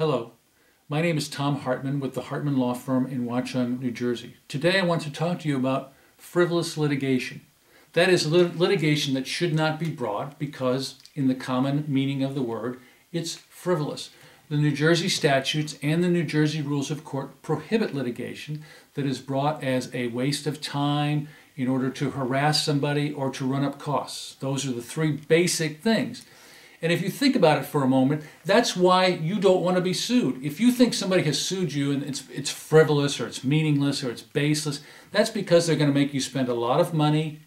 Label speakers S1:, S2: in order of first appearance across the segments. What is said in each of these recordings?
S1: Hello, my name is Tom Hartmann with the Hartmann Law Firm in Watchung, New Jersey. Today I want to talk to you about frivolous litigation. That is litigation that should not be brought because, in the common meaning of the word, it's frivolous. The New Jersey statutes and the New Jersey rules of court prohibit litigation that is brought as a waste of time in order to harass somebody or to run up costs. Those are the three basic things. And if you think about it for a moment, that's why you don't want to be sued. If you think somebody has sued you and it's frivolous or it's meaningless or it's baseless, that's because they're going to make you spend a lot of money,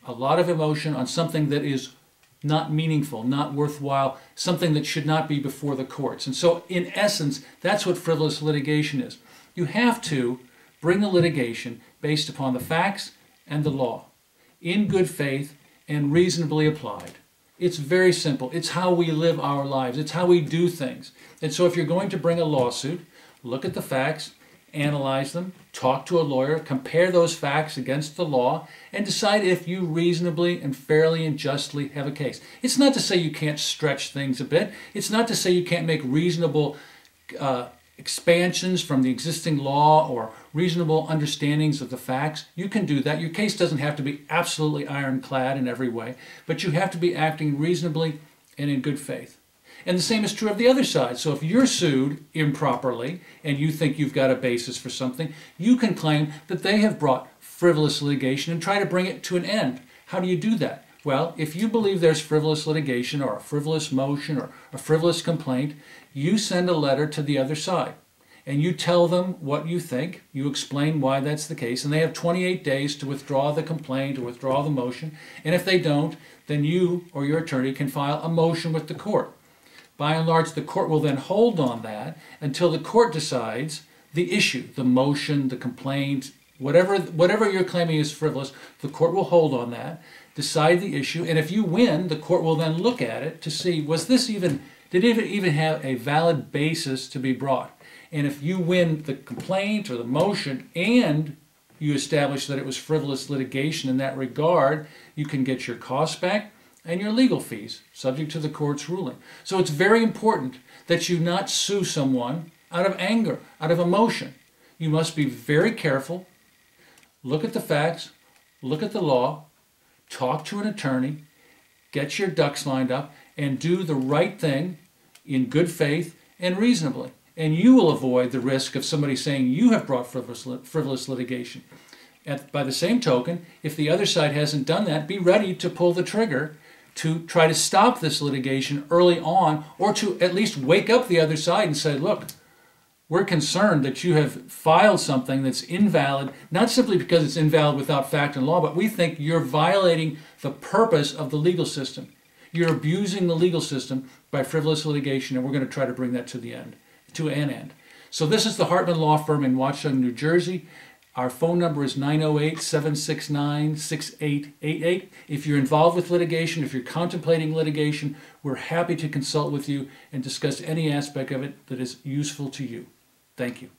S1: a lot of emotion on something that is not meaningful, not worthwhile, something that should not be before the courts. And so, in essence, that's what frivolous litigation is. You have to bring the litigation based upon the facts and the law, in good faith and reasonably applied. It's very simple. It's how we live our lives. It's how we do things. And so if you're going to bring a lawsuit, look at the facts, analyze them, talk to a lawyer, compare those facts against the law, and decide if you reasonably and fairly and justly have a case. It's not to say you can't stretch things a bit. It's not to say you can't make reasonable expansions from the existing law or reasonable understandings of the facts. You can do that. Your case doesn't have to be absolutely ironclad in every way, but you have to be acting reasonably and in good faith. And the same is true of the other side. So if you're sued improperly and you think you've got a basis for something, you can claim that they have brought frivolous litigation and try to bring it to an end. How do you do that? Well, if you believe there's frivolous litigation or a frivolous motion or a frivolous complaint, you send a letter to the other side and you tell them what you think, you explain why that's the case, and they have 28 days to withdraw the complaint or withdraw the motion, and if they don't, then you or your attorney can file a motion with the court. By and large, the court will then hold on that until the court decides the issue, the motion, the complaint, whatever you're claiming is frivolous, the court will hold on that, decide the issue, and if you win, the court will then look at it to see, did it even have a valid basis to be brought? And if you win the complaint or the motion and you establish that it was frivolous litigation in that regard, you can get your costs back and your legal fees, subject to the court's ruling. So it's very important that you not sue someone out of anger, out of emotion. You must be very careful, look at the facts, look at the law, talk to an attorney, get your ducks lined up, and do the right thing in good faith and reasonably. And you will avoid the risk of somebody saying you have brought frivolous litigation. By the same token, if the other side hasn't done that, be ready to pull the trigger to try to stop this litigation early on, or to at least wake up the other side and say, look, we're concerned that you have filed something that's invalid, not simply because it's invalid without fact and law, but we think you're violating the purpose of the legal system. You're abusing the legal system by frivolous litigation, and we're going to try to bring that to an end. So this is the Hartmann Law Firm in Watchung, New Jersey. Our phone number is 908-769-6888. If you're involved with litigation, if you're contemplating litigation, we're happy to consult with you and discuss any aspect of it that is useful to you. Thank you.